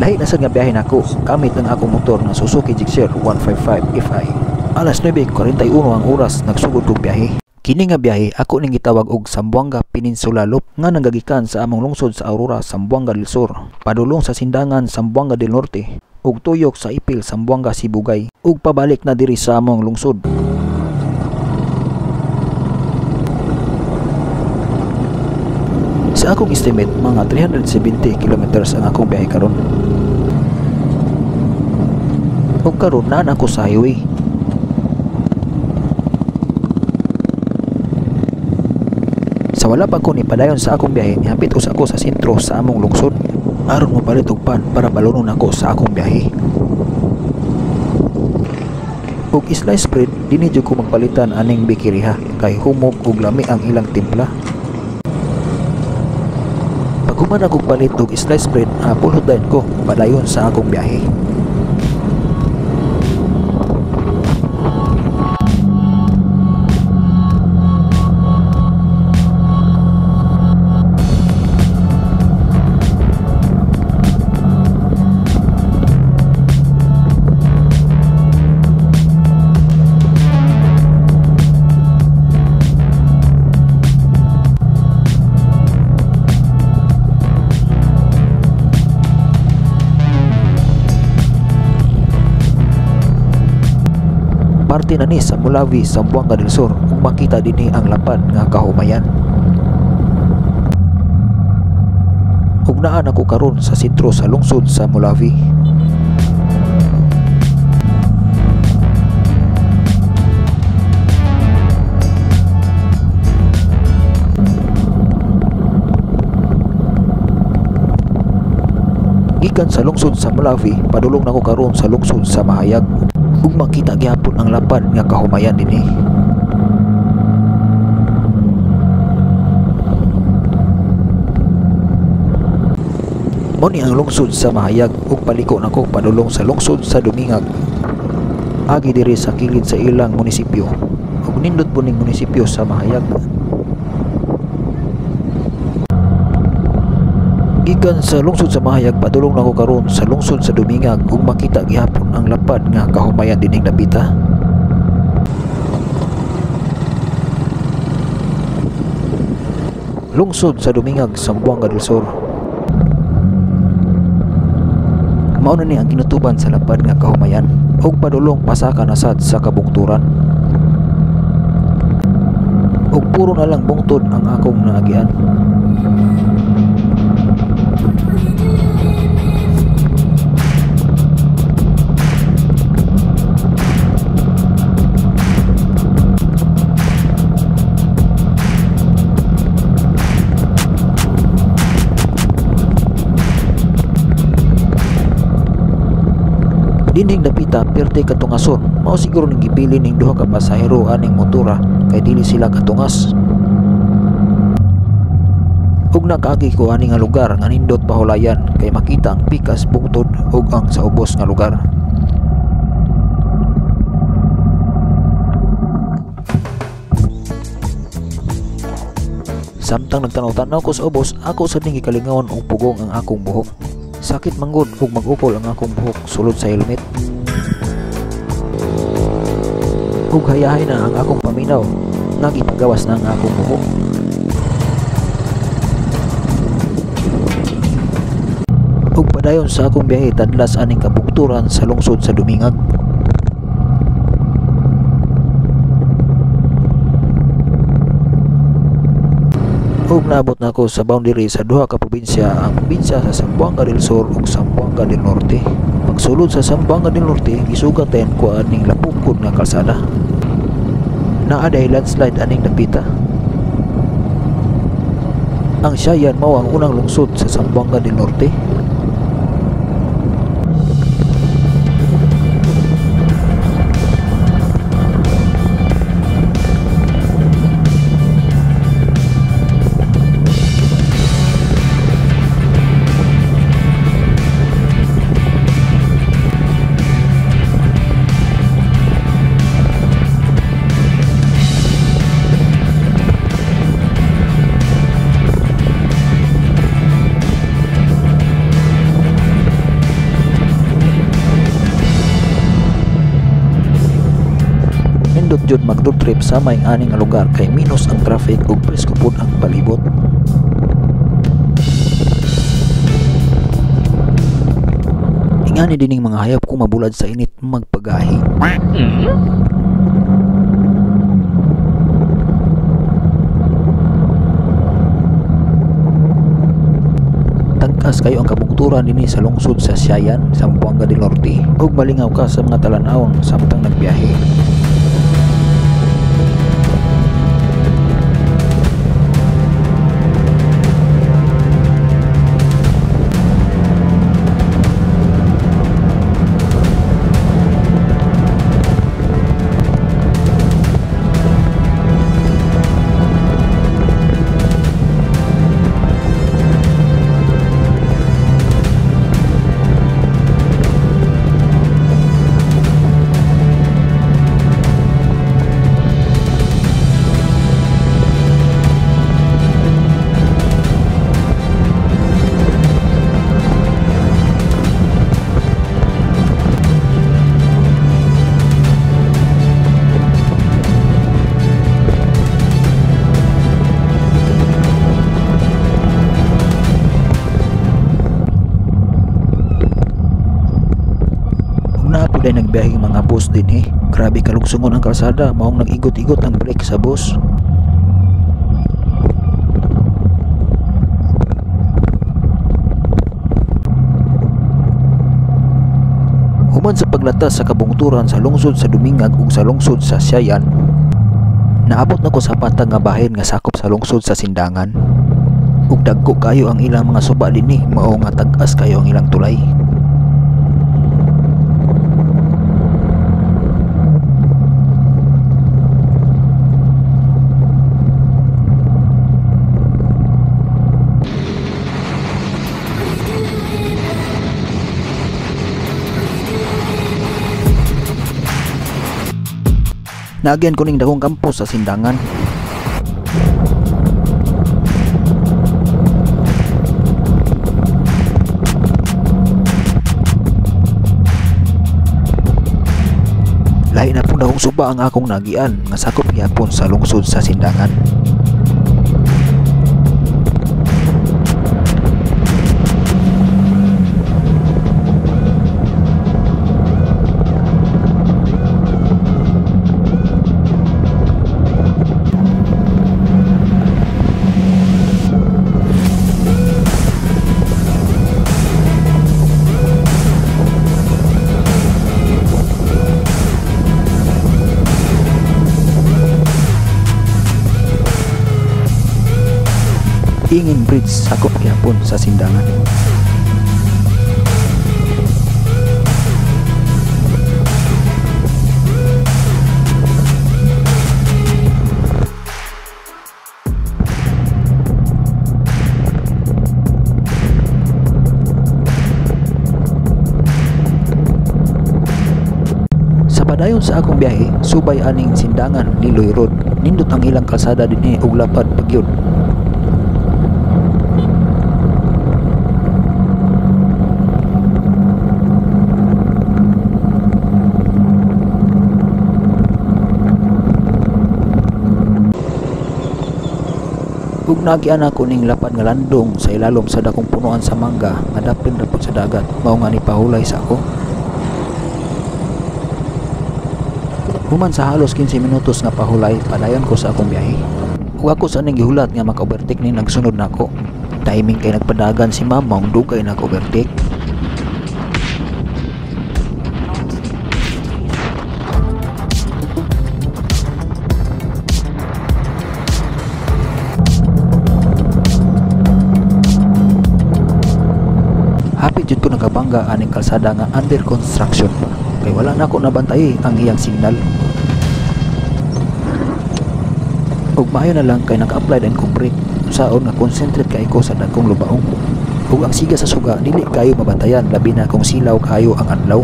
Lahi na sad nga biyahe nako gamit ang akong motor na Suzuki Gixxer 155 Fi. Alas 9:41 ang oras nagsugod kog biyahe. Kini nga biyahe ako ning gitawag og Zamboanga Peninsula Loop nga nanggagikan sa among lungsod sa Aurora, Zamboanga del Sur, padulong sa Sindangan, Zamboanga del Norte, ug tuyok sa Ipil, Zamboanga, Sibugay, ug pabalik na diri sa among lungsod. Sa akong estimate, mga 370 kilometers ang akong biyahe karon. Ug karon naa ako sa highway. Sa wala pa ko ni padayon sa akong biyahe, nihapit us ako sa sentro sa among lungsod aron mopalit og pan para balonon ako sa akong biyahe. Ug slice bread dinhi jud ko magpalitan aning bikiriha kay humok ug lami ang ilang timpla. Paghuman ako palit og slice bread, pulot dayon ko padayon sa akong biyahe. Parte na ni sa Mulawi, Zamboanga del Sur ug makita dinhi ang lapad nga kahumayan. Ug naa nako karon sa sentro sa lungsod sa Mulawi. Gikan sa lungsod sa Mulawi, padulong nako karon sa lungsod sa Mahayag. Ug makita gyapon ang lapad nga kahumayan dinhi. Mao ni ang lungsod sa Mahayag ug paliko nako padulong sa lungsod sa Dumingag. Agi diri sa kilid sa ilang munisipyo. Ug nindot po ning munisipyo sa Mahayag. Gikan sa lungsod sa Mahayag, padulong nako karon sa lungsod sa Dumingag ug makita gihapon ang lapad nga kahumayan dining nabita. Lungsod sa Dumingag, Zamboanga del Sur. Mao na ni ang ginutuban sa lapad nga kahumayan ug padulong pasaka na sad sa kabungturan. Ug puro na lang bungtod ang akong naagian. Dining dapita perte katungason, mao siguro ning gipili ning duha ka pasahero aning motora kay dili sila katungas. Ug nakaagi ko ani nga lugar nga nindot pahulayan kay makita ang pikas bungtod ug ang sa ubos nga lugar. Samtang nagtanaw-tanaw ko sa ubos, ako sa ning gikalingawon og pugong ang akong buhok. Sakit manggod ug mag-upol ang akong buhok sulod sa helmet. Ug hayahay na ang akong paminaw, nagipagawas na ang akong buhok. Ug padayon sa akong biyahe tadlas aning kabukturan sa lungsod sa Dumingag. Ug naabot na ako sa boundary sa duha ka probinsya, ang probinsya sa Zamboanga del Sur ug Zamboanga del Norte. Pagsulod sa Zamboanga del Norte, gisugatan ko aning lapukod nga kalsada. Naa day landslide aning napita. Ang Siayan mao ang unang lungsod sa Zamboanga del Norte. jud mag-road trip sa may aning nga lugar kay minus ang traffic ug presko pud ang palibot. Ingani dining mga hayop kung mabulad sa init magpagahi. Tagkas kayo ang kabungturan dinhi sa lungsod sa Siayan, Zamboanga del Norte ug malingaw ka sa mga talan-awang samtang nagbiyahe. Naapod ay nagbiyaheng mga bus din Grabe kalugsungon ang kalsada, maong nag-igot-igot ang brake sa bus. Human sa paglatas sa kabungturan sa lungsod sa Dumingag ug sa lungsod sa Siayan, naabot na ko sa patag nga bahin nga sakop sa lungsod sa Sindangan. Ug dagko kayo ang ilang mga suba dinhi, mao nga tag-as kayo ang ilang tulay. Naagyan ko ning dakong kampus sa Sindangan. Lahi na pong dakong suba ang akong nagian nga sakop gyapon sa lungsod sa Sindangan. Ingin Bridge sakop gyapon sa Sindangan. Sa padayon sa akong biyahe, subay aning Sindangan Liloy Road. Nindot ang ilang kalsada dinhi ug lapad pagyud. Ug nagian ako ning lapad nga landong sa ilalom sa dakong punuan sa mangga nga dapin ra pud sa dagat, mao nga ni pahulay sa ako. Human sa halos 15 minutos nga pahulay, padayon ko sa akong biyahe. Ug ako sa ning gihulat nga maka-overtake ni nagsunod nako. Timing kay nagpadagan si ma'am, maong dugay na overtake. Hapit jud ko nakabangga aning kalsada nga under construction pa, kay wala na ako nabantay ang iyang signal. Ug maayo na lang kay naka-apply din kong brake, saon nga concentrate kay ko sa dagkong lubaong. Ug ang siga sa suga dili kayo mabantayan, labi na kung silaw kayo ang adlaw.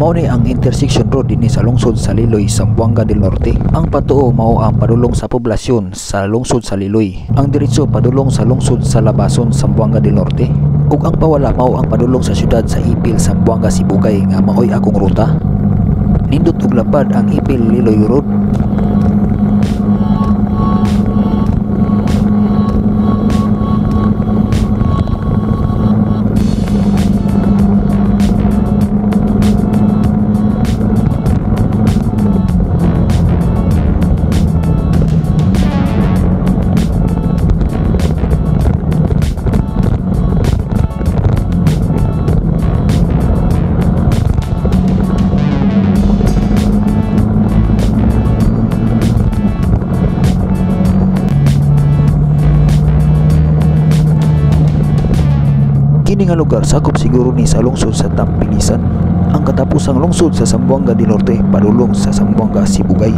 Mao ni ang intersection road dinhi sa lungsod sa Liloy, Zamboanga del Norte. Ang patuo mao ang padulong sa poblasyon sa lungsod sa Liloy. Ang diretso padulong sa lungsod sa Labason, Zamboanga del Norte. Ug ang pawala mao ang padulong sa syudad sa Ipil, Zamboanga, Sibugay nga maoy akong ruta. Nindot ug lapad ang Ipil Liloy Road. Kini nga lugar sakop siguro ni sa lungsod sa Tampilisan. Ang katapusang lungsod sa Zamboanga del Norte padulong sa Zamboanga, Sibugay.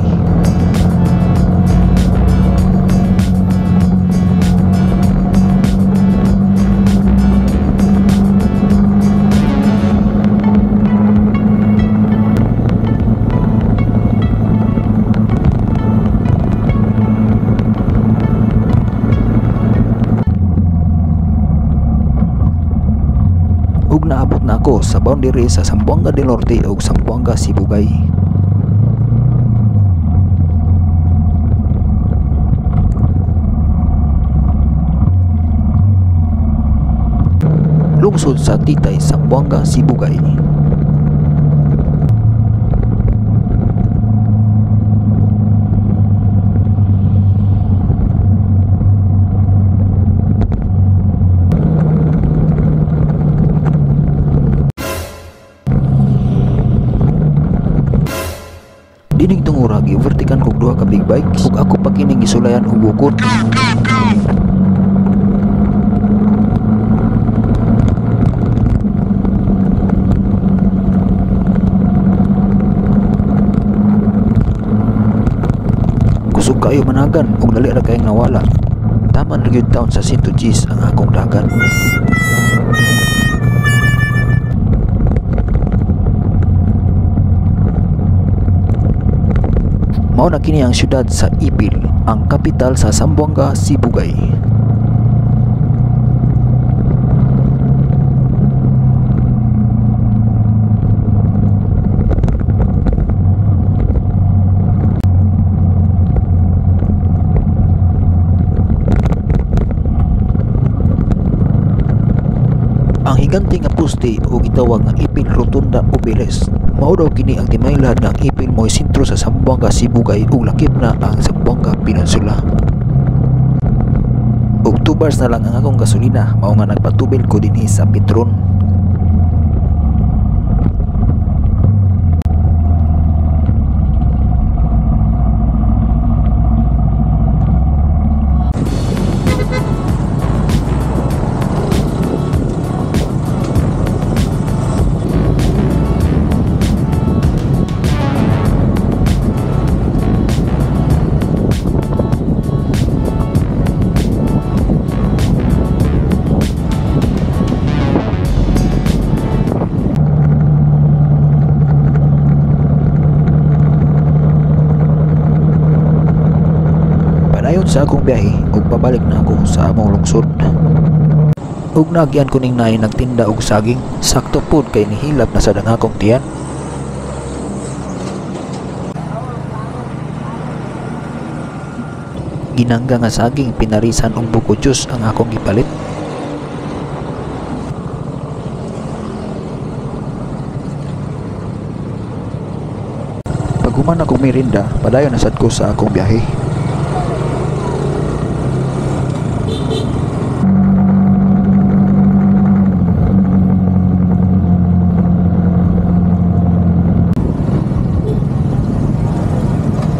Ug naabot na ako sa boundary sa Zamboanga del Norte ug Zamboanga, Sibugay. Lungsod sa Titay, Zamboanga, Sibugay. Dining tungura gi-overtaken kog duha ka big bikes ug ako pa kining gisulayan og bukod. Kusog kayo managan ug dali ra kayong nawala. Taman ra gyud taon sa 110 ang akong dagan. Mao na kini ang syudad sa Ipil, ang kapital sa Zamboanga, Sibugay. Ang higante nga poste o gitawag nga Ipil Rotunda Obelisk. Mao daw kini ang timaylad nga Ipil mo'y sentro sa Zamboanga, Sibugay ug lakip na ang Zamboanga Peninsula. Og 2 bars na lang ang akong gasolina, mao nga nagpatubil ko dinhi sa Petron. Padayon sa akong biyahe ug pabalik na ako sa among lungsod. Ug nagyan ko ning naay nagtinda og saging, sakto pod kay nihilap na sa akong tiyan. Ginangga nga saging pinarisan og buko juice ang akong gipalit. Pag human akong merinda, padayon na sad ko sa akong biyahe.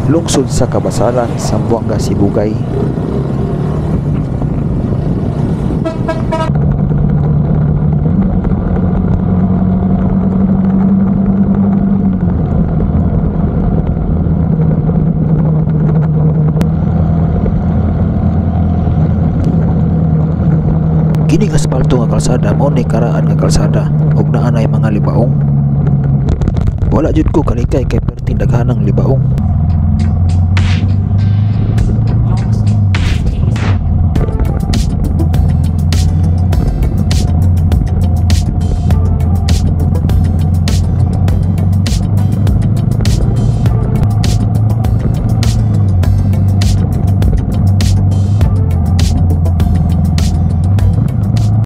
Lungsod sa Kabasalan, Zamboanga, Sibugay. Kining asfalto nga kalsada mao ni karaan nga kalsada ug naanay mga libaong. Wala jud ko kalikay kay perting daghanang libaong.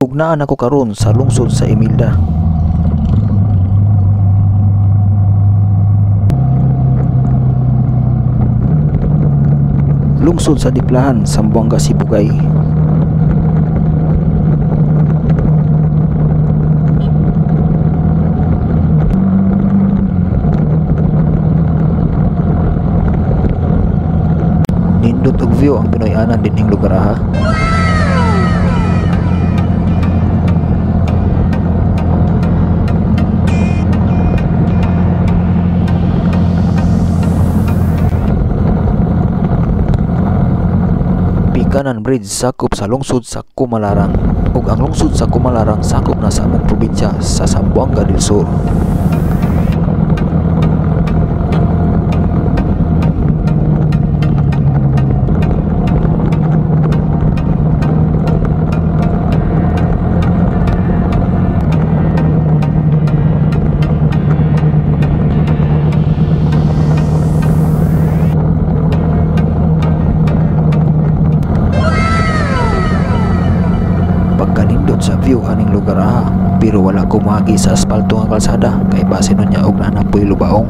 Ugnaan ako karon sa lungsod sa Imelda. Lungsod sa Diplahan, Zamboanga, Sibugay. Nindot og view ang Pinoy-anan dinhing lugar ha. Pikanan Bridge sakop sa lungsod sa Kumalarang ug ang lungsod sa Kumalarang sakop na sa among probinsya sa Zamboanga del Sur. Sa view aning lugar ha, pero wala ko mahagi sa asfalto nga kalsada kay base nun niya og nanapoy lubaong.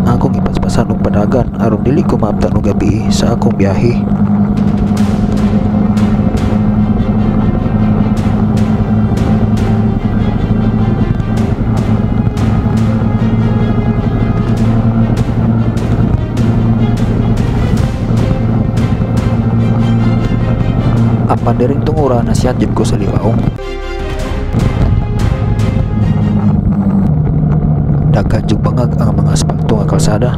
Akong ipaspasan og padagan aron dili ko maabtan og gabi sa akong biyahe. Apan diring tungura na siyat jud ko sa libaong. Daghan jud bangag ang mga asfalto nga kalsada.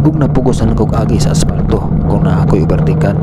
Ug napugosan kog agi sa asfalto kung naa ako'y ubertikan.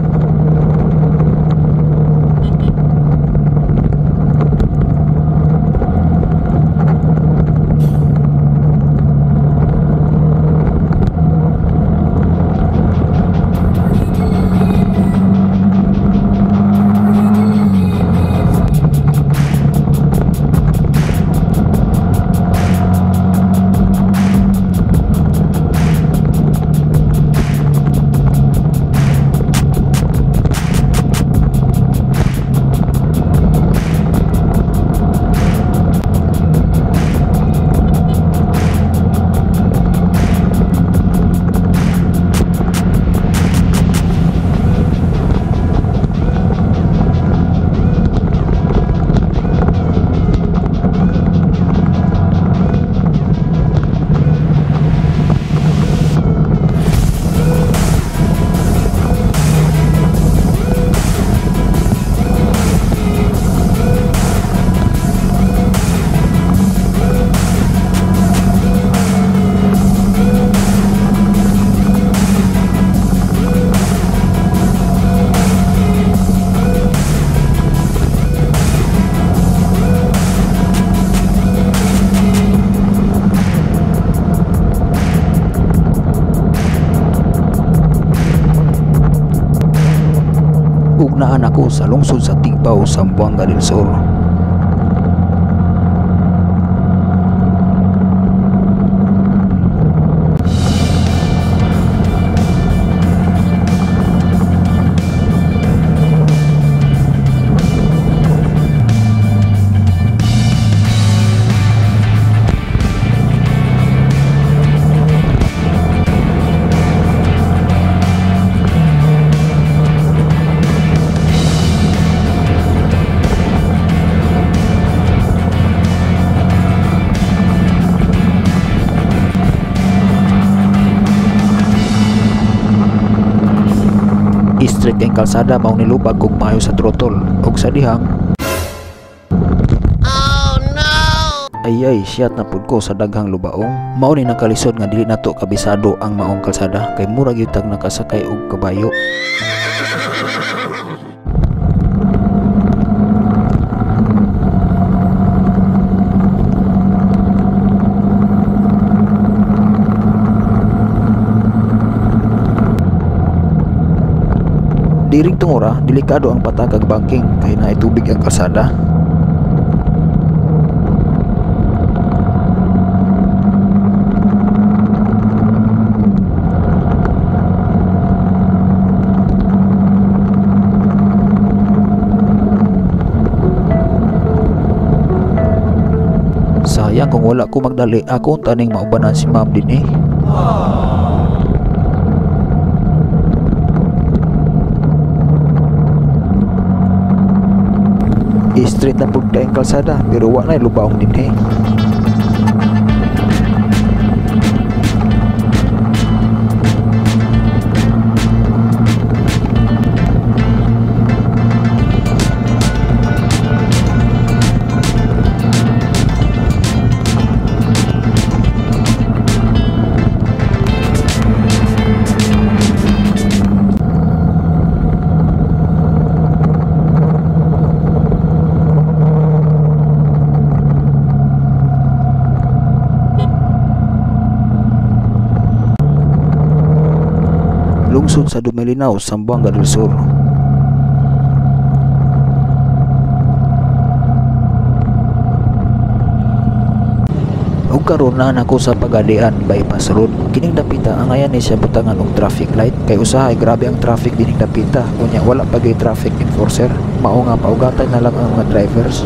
Ugnaan ako sa lungsod sa Tigbaw, Zamboanga del Sur. Straight ang kalsada mao nilubag kog maayo sa trotol ug sa dihang Ayay, siyat na pud ko sa daghang lubaong. Mao ni nakalisod nga dili nato kabisado ang maong kalsada kay mura gyud tag nakasakay og kabayo. Diring tungora, delikado ang patakag banking kay naay tubig ang kalsada. Sayang kung wala ko magdali, ako taning maubanan si ma'am din eh. Straight na pud ang kalsada pero wa na lubaong din eh. Lungsod sa Dumilinaw, Zamboanga del Sur. Ug karon na nako sa Pagadian Bypass Road. Kining dapita ang ayan ni siya butangan og traffic light kay usahay grabe ang traffic dining dapita. Unya wala pa gyud traffic enforcer. Mao nga paugatan na lang ang mga drivers.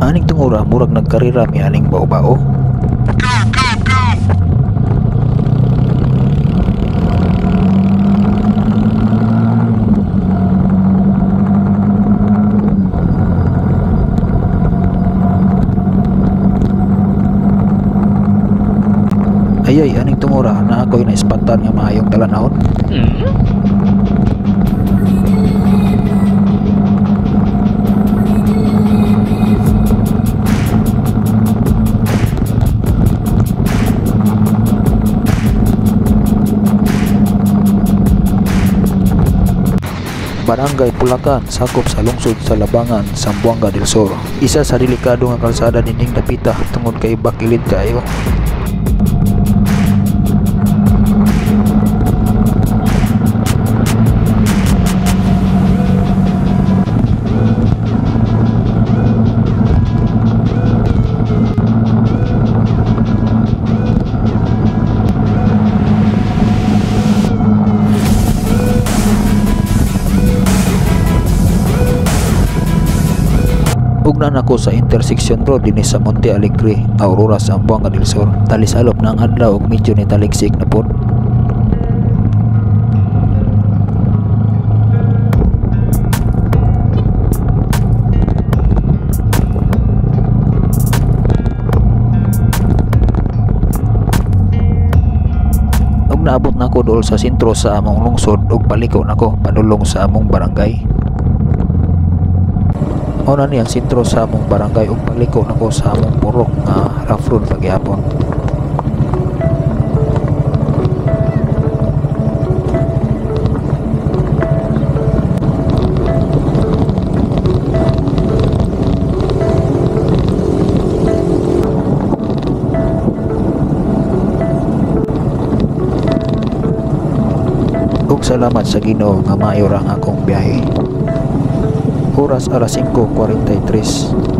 Aning tungura murag nagkarira mi aning bao-bao. Ayay, aning tungura na ako'y naispatan nga maayong talanahon. Barangay Pulacan, sakop sa lungsod sa Labangan, Zamboanga del Sur. Isa sa delikado nga kalsada dining dapita tungod kay bakilid kayo. Ugnan ako sa intersection road dinhi sa Monte Alegre, Aurora, Zamboanga del Sur. Talisalop na ang adlaw ug medyo ni taligsik na pod. Ug naabot na ako dool sa sentro sa among lungsod ug paliko nako padulong sa among barangay. Una ni ang sentro sa among barangay ug paliko nako sa among purok nga rough road pagyapon. Ug salamat sa Ginoo nga maayo ra ang akong biyahe. Oras alas 5:43.